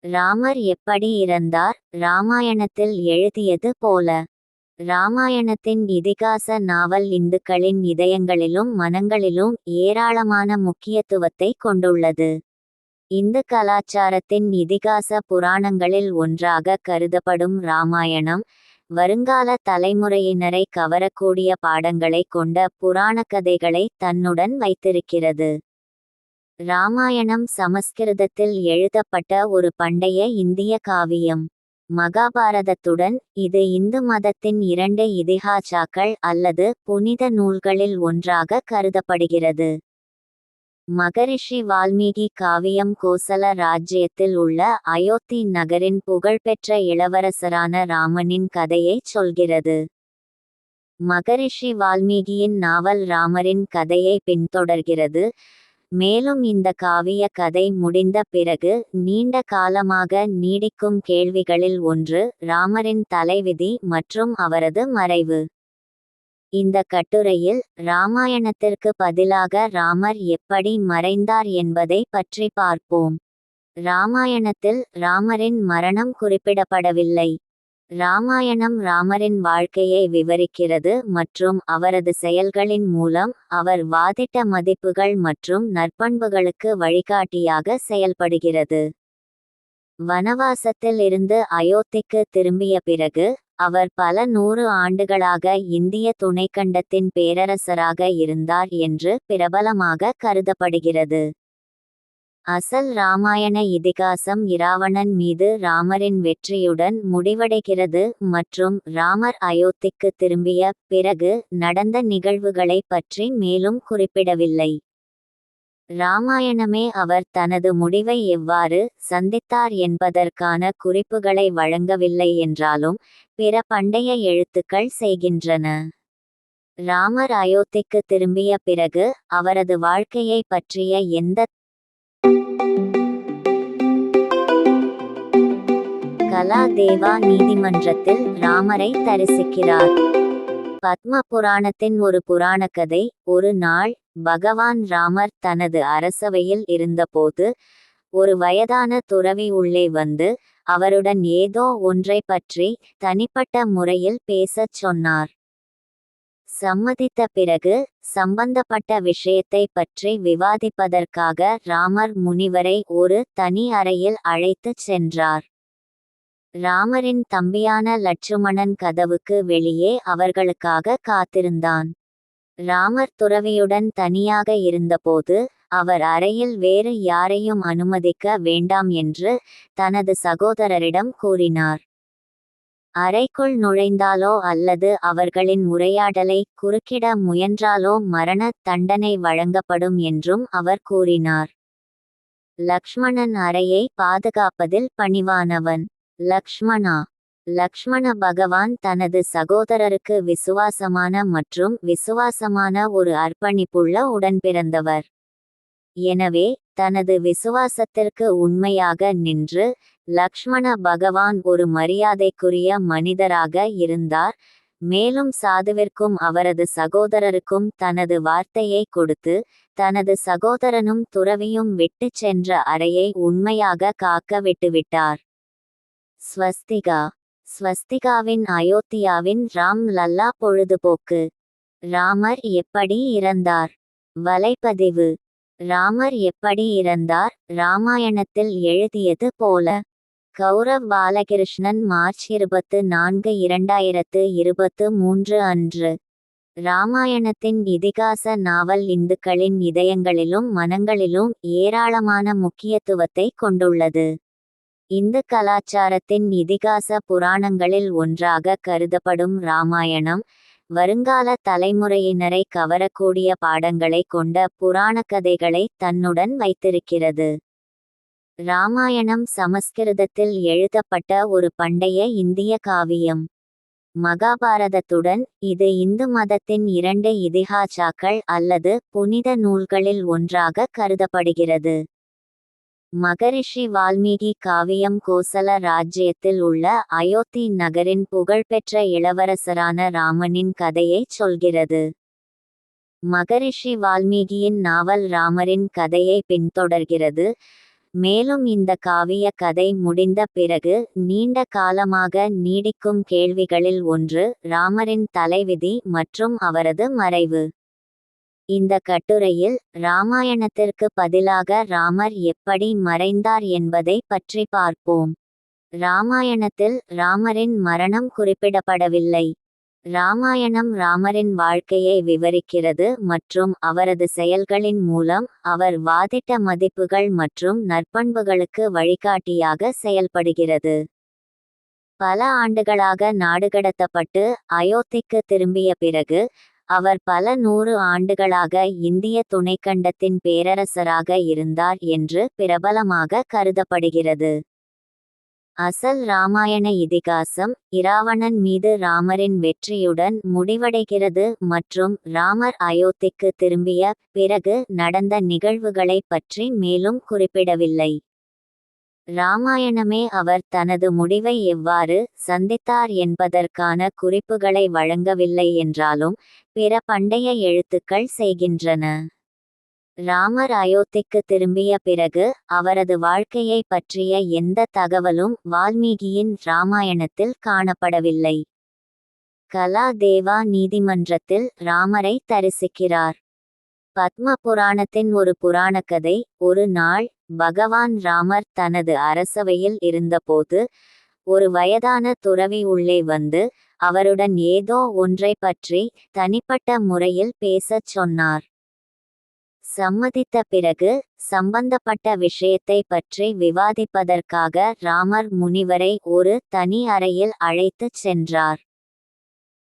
ராமர் எப்படி இறந்தார்? ராமாயணத்தில் எழுதியது போல. ராமாயணத்தின் இதிகாச நாவல் இந்துக்களின் இதயங்களிலும் மனங்களிலும் ஏராளமான முக்கியத்துவத்தை கொண்டுள்ளது. இந்து கலாச்சாரத்தின் இதிகாச புராணங்களில் ஒன்றாக கருதப்படும் ராமாயணம், வருங்கால தலைமுறையினரை கவரக்கூடிய பாடங்களை கொண்ட புராணக் கதைகளை தன்னுடன் வைத்திருக்கிறது. ராமாயணம் சமஸ்கிருதத்தில் எழுதப்பட்ட ஒரு பண்டைய இந்திய காவியம். மகாபாரதத்துடன் இது இந்து மதத்தின் 2 இதிஹாசாக்கள் அல்லது புனித நூல்களில் ஒன்றாக கருதப்படுகிறது. மகரிஷி வால்மீகி காவியம் கோசல ராஜ்யத்தில் உள்ள அயோத்தி நகரின் புகழ்பெற்ற இளவரசரான ராமனின் கதையைச் சொல்கிறது. மகரிஷி வால்மீகியின் நாவல் ராமரின் கதையை பின்தொடர்கிறது. மேலும் இந்த காவிய கதை முடிந்த பிறகு நீண்ட காலமாக நீடிக்கும் கேள்விகளில் ஒன்று ராமரின் தலைவிதி மற்றும் அவரது மறைவு. இந்த கட்டுரையில் ராமாயணத்திற்கு பதிலாக ராமர் எப்படி மறைந்தார் என்பதை பற்றி பார்ப்போம். ராமாயணத்தில் ராமரின் மரணம் குறிப்பிடப்படவில்லை. ராமாயணம் ராமரின் வாழ்க்கையை விவரிக்கிறது மற்றும் அவரது செயல்களின் மூலம் அவர் வாதிட்ட மதிப்புகள் மற்றும் நற்பண்புகளுக்கு வழிகாட்டியாக செயல்படுகிறது. வனவாசத்தில் இருந்து அயோத்திக்கு திரும்பிய பிறகு அவர் பல 100 ஆண்டுகளாக இந்திய துணைக்கண்டத்தின் பேரரசராக இருந்தார் என்று பிரபலமாக கருதப்படுகிறது. அசல் ராமாயண இதிகாசம் இராவணன் மீது ராமரின் வெற்றியுடன் முடிவடைகிறது மற்றும் ராமர் அயோத்திக்கு திரும்பிய பிறகு நடந்த நிகழ்வுகளை பற்றி மேலும் குறிப்பிடவில்லை. ராமாயணமே அவர் தனது முடிவை எவ்வாறு சந்தித்தார் என்பதற்கான குறிப்புகளை வழங்கவில்லை என்றாலும் பிற பண்டைய எழுத்துக்கள் செய்கின்றன. ராமர் அயோத்திக்கு திரும்பிய பிறகு அவரது வாழ்க்கையை பற்றிய எந்த கலா தேவா நீதிமன்றத்தில் ராமரை தரிசிக்கிறார். பத்ம புராணத்தின் ஒரு புராணக்கதை. ஒரு நாள் பகவான் ராமர் தனது அரசவையில் இருந்தபோது ஒரு வயதான துறவி உள்ளே வந்து அவருடன் ஏதோ ஒன்றை பற்றி தனிப்பட்ட முறையில் பேசச் சொன்னார். சம்மதித்த பிறகு சம்பந்தப்பட்ட விஷயத்தை பற்றி விவாதிப்பதற்காக ராமர் முனிவரை ஒரு தனி அறையில் அழைத்துச் சென்றார். ராமரின் தம்பியான லட்சுமணன் கதவுக்கு வெளியே அவர்களுக்காக காத்திருந்தான். ராமர் துறவியுடன் தனியாக இருந்தபோது அவர் அறையில் வேறு யாரையும் அனுமதிக்க வேண்டாம் என்று தனது சகோதரரிடம் கூறினார். அறைக்குள் நுழைந்தாலோ அல்லது அவர்களின் உரையாடலை குறுக்கிட முயன்றாலோ மரண தண்டனை வழங்கப்படும் என்றும் அவர் கூறினார். லக்ஷ்மணன் அறையை பாதுகாப்பதில் பணிவானவன். லக்ஷ்மண பகவான் தனது சகோதரருக்கு விசுவாசமான மற்றும் விசுவாசமான ஒரு அர்ப்பணிப்புள்ள உடன்பிறந்தவர். எனவே தனது விசுவாசத்திற்கு உண்மையாக நின்று லக்ஷ்மண பகவான் ஒரு மரியாதைக்குரிய மனிதராக இருந்தார். மேலும் சாதுவிற்கும் அவரது சகோதரருக்கும் தனது வார்த்தையை கொடுத்து தனது சகோதரனும் துறவியும் விட்டுச் சென்ற அறையை உண்மையாக காக்க விட்டுவிட்டார். ஸ்வஸ்திகாவின் அயோத்தியாவின் ராம் லல்லா பொழுதுபோக்கு. ராமர் எப்படி இறந்தார்? வலைப்பதிவு. ராமர் எப்படி இறந்தார்? ராமாயணத்தில் எழுதியது போல. கௌரவ் பாலகிருஷ்ணன், மார்ச் 24, 2023 அன்று. ராமாயணத்தின் இதிகாச நாவல் இந்துக்களின் இதயங்களிலும் மனங்களிலும் ஏராளமான முக்கியத்துவத்தை கொண்டுள்ளது. இந்து கலாச்சாரத்தின் இதிகாச புராணங்களில் ஒன்றாக கருதப்படும் ராமாயணம், வருங்கால தலைமுறையினரை கவரக்கூடிய பாடங்களை கொண்ட புராணக் கதைகளை தன்னுடன் வைத்திருக்கிறது. ராமாயணம் சமஸ்கிருதத்தில் எழுதப்பட்ட ஒரு பண்டைய இந்திய காவியம். மகாபாரதத்துடன் இது இந்து மதத்தின் 2 இதிஹாசாக்கள் அல்லது புனித நூல்களில் ஒன்றாக கருதப்படுகிறது. மகரிஷி வால்மீகி காவியம் கோசல ராஜ்யத்தில் உள்ள அயோத்தி நகரின் புகழ்பெற்ற இளவரசரான ராமனின் கதையைச் சொல்கிறது. மகரிஷி வால்மீகியின் நாவல் ராமரின் கதையை பின்தொடர்கிறது. மேலும் இந்த காவிய கதை முடிந்த பிறகு நீண்ட காலமாக நீடிக்கும் கேள்விகளில் ஒன்று ராமரின் தலைவிதி மற்றும் அவரது மறைவு. இந்த கட்டுரையில் ராமாயணத்திற்கு பதிலாக ராமர் எப்படி மறைந்தார் என்பதை பற்றி பார்ப்போம். ராமாயணத்தில் ராமரின் மரணம் குறிப்பிடப்படவில்லை. ராமாயணம் ராமரின் வாழ்க்கையை விவரிக்கிறது மற்றும் அவரது செயல்களின் மூலம் அவர் வாதிட்ட மதிப்புகள் மற்றும் நற்பண்புகளுக்கு வழிகாட்டியாக செயல்படுகிறது. பல ஆண்டுகளாக நாடுகடத்தப்பட்டு அயோத்திக்கு திரும்பிய பிறகு அவர் பல 100 ஆண்டுகளாக இந்திய துணைக்கண்டத்தின் பேரரசராக இருந்தார் என்று பிரபலமாக கருதப்படுகிறது. அசல் ராமாயண இதிகாசம் இராவணன் மீது ராமரின் வெற்றியுடன் முடிவடைகிறது மற்றும் ராமர் அயோத்திக்கு திரும்பிய பிறகு நடந்த நிகழ்வுகளை பற்றி மேலும் குறிப்பிடவில்லை. ராமாயணமே அவர் தனது முடிவை எவ்வாறு சந்தித்தார் என்பதற்கான குறிப்புகளை வழங்கவில்லை என்றாலும் பிற பண்டைய எழுத்துக்கள் செய்கின்றன. ராமர் அயோத்திக்கு திரும்பிய பிறகு அவரது வாழ்க்கையை பற்றிய எந்த தகவலும் வால்மீகியின் ராமாயணத்தில் காணப்படவில்லை. கலா தேவா நீதிமன்றத்தில் ராமரை தரிசிக்கிறார். பத்ம புராணத்தின் ஒரு புராணக்கதை. ஒரு நாள் பகவான் ராமர் தனது அரசவையில் இருந்தபோது ஒரு வயதான துறவி உள்ளே வந்து அவருடன் ஏதோ ஒன்றை பற்றி தனிப்பட்ட முறையில் பேசச் சொன்னார். சம்மதித்த பிறகு சம்பந்தப்பட்ட விஷயத்தை பற்றி விவாதிப்பதற்காக ராமர் முனிவரை ஒரு தனி அறையில் அழைத்துச் சென்றார்.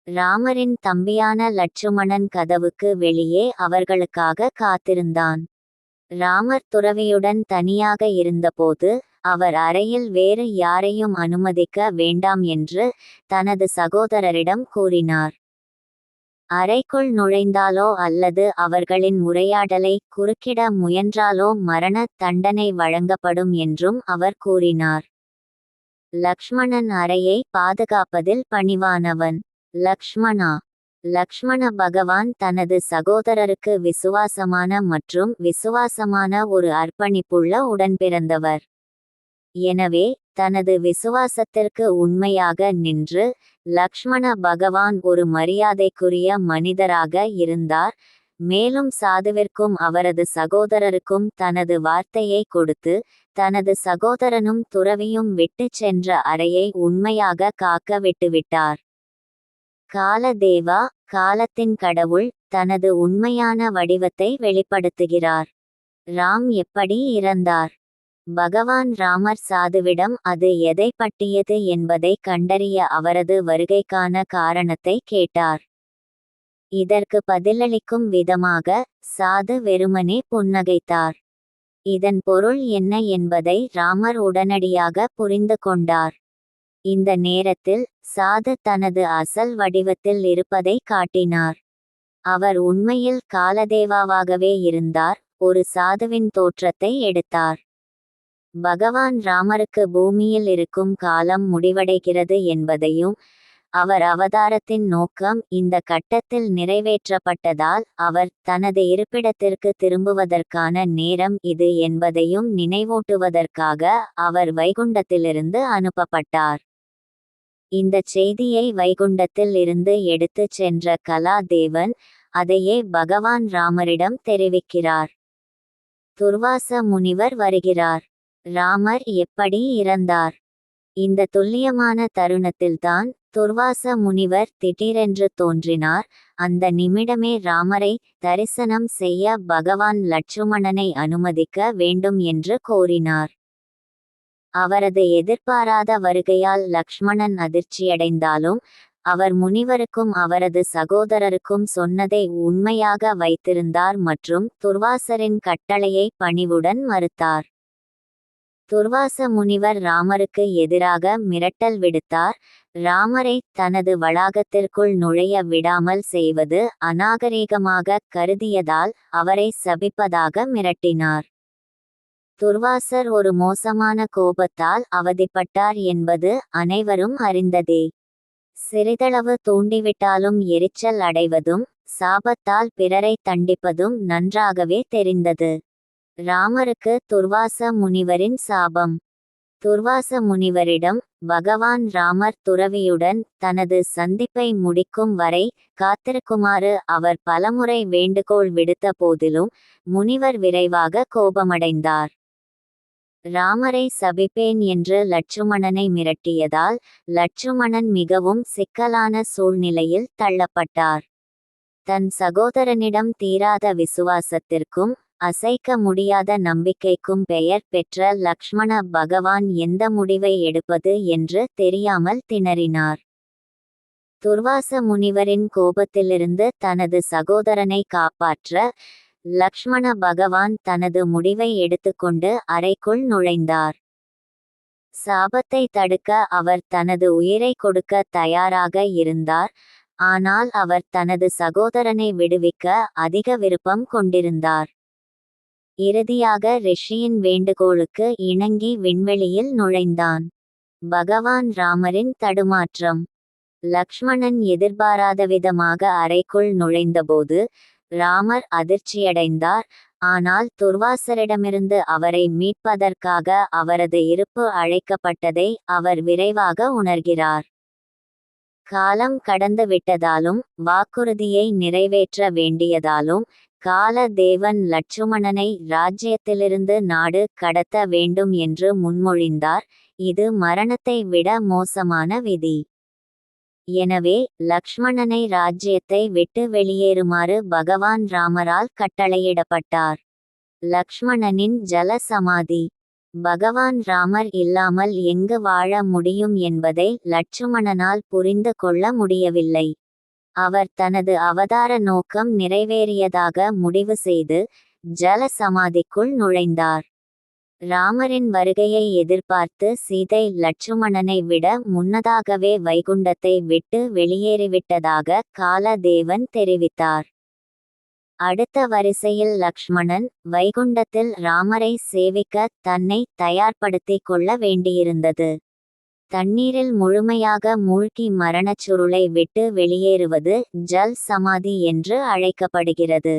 ராமரின் தம்பியான லட்சுமணன் கதவுக்கு வெளியே அவர்களுக்காக காத்திருந்தான். ராமர் துறவியுடன் தனியாக இருந்தபோது அவர் அறையில் வேறு யாரையும் அனுமதிக்க வேண்டாம் என்று தனது சகோதரரிடம் கூறினார். அறைக்குள் நுழைந்தாலோ அல்லது அவர்களின் உரையாடலை குறுக்கிட முயன்றாலோ மரண தண்டனை வழங்கப்படும் என்றும் அவர் கூறினார். லக்ஷ்மணன் அறையை பாதுகாப்பதில் பணிவானவன். லக்ஷ்மண பகவான் தனது சகோதரருக்கு விசுவாசமான மற்றும் விசுவாசமான ஒரு அர்ப்பணிப்புள்ள உடன்பிறந்தவர். எனவே தனது விசுவாசத்திற்கு உண்மையாக நின்று லக்ஷ்மண பகவான் ஒரு மரியாதைக்குரிய மனிதராக இருந்தார். மேலும் சாதுவிற்கும் அவரது சகோதரருக்கும் தனது வார்த்தையை கொடுத்து தனது சகோதரனும் துறவியும் விட்டுச் சென்ற அறையை உண்மையாக காக்க விட்டுவிட்டார். காலதேவா காலத்தின் கடவுள் தனது உண்மையான வடிவத்தை வெளிப்படுத்துகிறார். ராம் எப்படி இறந்தார்? பகவான் ராமர் சாதுவிடம் அது எதை பற்றியது என்பதை கண்டறிய அவரது வருகைக்கான காரணத்தை கேட்டார். இதற்கு பதிலளிக்கும் விதமாக சாது வெறுமனே புன்னகைத்தார். இதன் பொருள் என்ன என்பதை ராமர் உடனடியாக புரிந்து கொண்டார். இந்த நேரத்தில் சாது தனது அசல் வடிவத்தில் இருப்பதை காட்டினார். அவர் உண்மையில் காலதேவாவாகவே இருந்தார். ஒரு சாதுவின் தோற்றத்தை எடுத்தார். பகவான் ராமருக்கு பூமியில் இருக்கும் காலம் முடிவடைகிறது என்பதையும் அவர் அவதாரத்தின் நோக்கம் இந்த கட்டத்தில் நிறைவேற்றப்பட்டதால் அவர் தனது இருப்பிடத்திற்கு திரும்புவதற்கான நேரம் இது என்பதையும் நினைவூட்டுவதற்காக அவர் வைகுண்டத்திலிருந்து அனுப்பப்பட்டார். இந்த செய்தியை வைகுண்டத்தில் இருந்து எடுத்துச் சென்ற கலா தேவன் அதையே பகவான் ராமரிடம் தெரிவிக்கிறார். துர்வாச முனிவர் வருகிறார். ராமர் எப்படி இறந்தார்? இந்த துல்லியமான தருணத்தில்தான் துர்வாச முனிவர் திடீரென்று தோன்றினார். அந்த நிமிடமே ராமரை தரிசனம் செய்ய பகவான் லட்சுமணனை அனுமதிக்க வேண்டும் என்று கோரினார். அவரது எதிர்பாராத வருகையால் லக்ஷ்மணன் அதிர்ச்சியடைந்தாலும் அவர் முனிவருக்கும் அவரது சகோதரருக்கும் சொன்னதை உண்மையாக வைத்திருந்தார் மற்றும் துர்வாசரின் கட்டளையை பணிவுடன் மறுத்தார். துர்வாச முனிவர் ராமருக்கு எதிராக மிரட்டல் விடுத்தார். ராமரை தனது வளாகத்திற்குள் நுழைய விடாமல் செய்வது அநாகரீகமாக கருதியதால் அவரை சபிப்பதாக மிரட்டினார். துர்வாசர் ஒரு மோசமான கோபத்தால் அவதிப்பட்டார் என்பது அனைவரும் அறிந்ததே. சிறிதளவு தூண்டிவிட்டாலும் எரிச்சல் அடைவதும் சாபத்தால் பிறரை தண்டிப்பதும் நன்றாகவே தெரிந்தது. ராமருக்கு துர்வாச முனிவரின் சாபம். துர்வாச முனிவரிடம் பகவான் ராமர் துறவியுடன் தனது சந்திப்பை முடிக்கும் வரை காத்திருக்குமாறு அவர் பலமுறை வேண்டுகோள் விடுத்த போதிலும் முனிவர் விரைவாக கோபமடைந்தார். ராமரை சபிப்பேன் என்று லட்சுமணனை மிரட்டியதால் லட்சுமணன் மிகவும் சிக்கலான சூழ்நிலையில் தள்ளப்பட்டார். தன் சகோதரனிடம் தீராத விசுவாசத்திற்கும் அசைக்க முடியாத நம்பிக்கைக்கும் பெயர் பெற்ற லக்ஷ்மண பகவான் எந்த முடிவை எடுப்பது என்று தெரியாமல் திணறினார். துர்வாச முனிவரின் கோபத்திலிருந்து தனது சகோதரனை காப்பாற்ற லக்ஷ்மண பகவான் தனது முடிவை எடுத்துக்கொண்டு அறைக்குள் நுழைந்தார். சாபத்தை தடுக்க அவர் தனது உயிரை கொடுக்க தயாராக இருந்தார். ஆனால் அவர் தனது சகோதரனை விடுவிக்க அதிக விருப்பம் கொண்டிருந்தார். இறுதியாக ரிஷியின் வேண்டுகோளுக்கு இணங்கி விண்வெளியில் நுழைந்தான். பகவான் ராமரின் தடுமாற்றம். லக்ஷ்மணன் எதிர்பாராத விதமாக அறைக்குள் நுழைந்தபோது ராமர் அதிர்ச்சியடைந்தார். ஆனால் துர்வாசரிடமிருந்து அவரை மீட்பதற்காக அவரது இருப்பு அழைக்கப்பட்டதை அவர் விரைவாக உணர்கிறார். காலம் கடந்து விட்டதாலும் வாக்குறுதியை நிறைவேற்ற வேண்டியதாலும் கால தேவன் லட்சுமணனை ராஜ்யத்திலிருந்து நாடு கடத்த வேண்டும் என்று முன்மொழிந்தார். இது மரணத்தை விட மோசமான விதி. எனவே லக்ஷ்மணனை ராஜ்யத்தை விட்டு வெளியேறுமாறு பகவான் ராமரால் கட்டளையிடப்பட்டார். லக்ஷ்மணனின் ஜல சமாதி. பகவான் ராமர் இல்லாமல் எங்கு வாழ முடியும் என்பதை லட்சுமணனால் புரிந்து கொள்ள முடியவில்லை. அவர் தனது அவதார நோக்கம் நிறைவேறியதாக முடிவு செய்து ஜல சமாதிக்குள் நுழைந்தார். ராமரின் வருகையை எதிர்பார்த்து சீதை லட்சுமணனை விட முன்னதாகவே வைகுண்டத்தை விட்டு வெளியேறிவிட்டதாக காலதேவன் தெரிவித்தார். அடுத்த வரிசையில் லக்ஷ்மணன் வைகுண்டத்தில் ராமரை சேவிக்க தன்னை தயார்படுத்திக் கொள்ள வேண்டியிருந்தது. தண்ணீரில் முழுமையாக மூழ்கி மரணச் சுருளை விட்டு வெளியேறுவது ஜல் சமாதி என்று அழைக்கப்படுகிறது.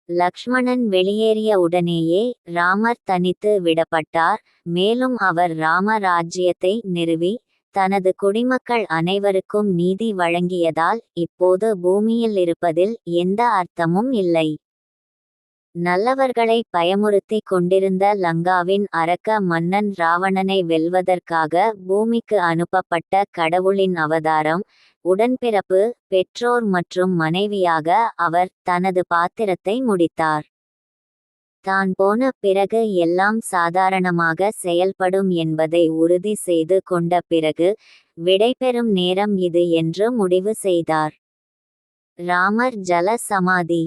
லக்ஷ்மணன் வெளியேறிய உடனேயே ராமர் தனித்து விடப்பட்டார். மேலும் அவர் ராமராஜ்யத்தை நிறுவி தனது குடிமக்கள் அனைவருக்கும் நீதி வழங்கியதால் இப்போது பூமியில் இருப்பதில் எந்த அர்த்தமும் இல்லை. நல்லவர்களை பயமுறுத்தி கொண்டிருந்த லங்காவின் அரக்க மன்னன் ராவணனை வெல்வதற்காக பூமிக்கு அனுப்பப்பட்ட கடவுளின் அவதாரம். உடன்பிறப்பு, பெற்றோர் மற்றும் மனைவியாக அவர் தனது பாத்திரத்தை முடித்தார். தான் போன பிறகு எல்லாம் சாதாரணமாக செயல்படும் என்பதை உறுதி செய்து கொண்ட பிறகு விடைபெறும் நேரம் இது என்று முடிவு செய்தார். ராமர் ஜல சமாதி.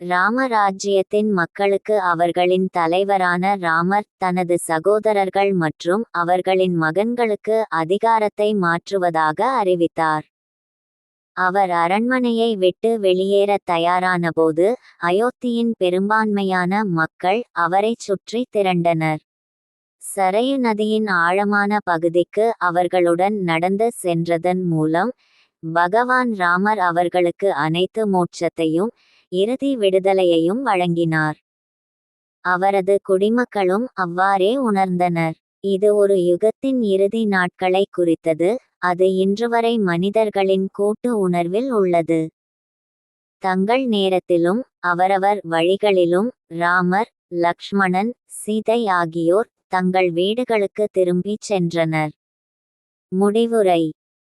ராமராஜ்யத்தின் மக்களுக்கு அவர்களின் தலைவரான ராமர் தனது சகோதரர்கள் மற்றும் அவர்களின் மகன்களுக்கு அதிகாரத்தை மாற்றுவதாக அறிவித்தார். அவர் அரண்மனையை விட்டு வெளியேற தயாரானபோது அயோத்தியின் பெரும்பான்மையான மக்கள் அவரைச் சுற்றி திரண்டனர். சரையு நதியின் ஆழமான பகுதிக்கு அவர்களுடன் நடந்து சென்றதன் மூலம் பகவான் ராமர் அவர்களுக்கு அனைத்து மோட்சத்தையும் இறுதி விடுதலையையும் வழங்கினார். அவரது குடிமக்களும் அவ்வாறே உணர்ந்தனர். இது ஒரு யுகத்தின் இறுதி நாட்களை குறித்தது. அது இன்றுவரை மனிதர்களின் கூட்டு உணர்வில் உள்ளது. தங்கள் நேரத்திலும் அவரவர் வழிகளிலும் ராமர், லக்ஷ்மணன், சீதை ஆகியோர் தங்கள் வீடுகளுக்கு திரும்பிச் சென்றனர். முடிவுரை.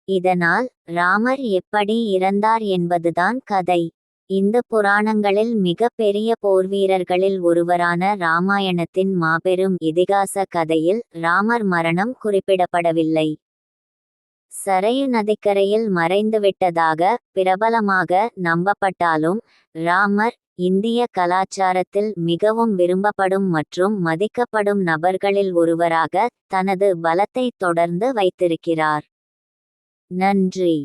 இதனால் ராமர் எப்படி இறந்தார் என்பதுதான் கதை. இந்து புராணங்களில் மிக பெரிய போர்வீரர்களில் ஒருவரான ராமாயணத்தின் மாபெரும் இதிகாச கதையில் ராமர் மரணம் குறிப்பிடப்படவில்லை. சரையு நதிக்கரையில் மறைந்துவிட்டதாக பிரபலமாக நம்பப்பட்டாலும் ராமர் இந்திய கலாச்சாரத்தில் மிகவும் விரும்பப்படும் மற்றும் மதிக்கப்படும் நபர்களில் ஒருவராக தனது பலத்தை தொடர்ந்து வைத்திருக்கிறார். நன்றி.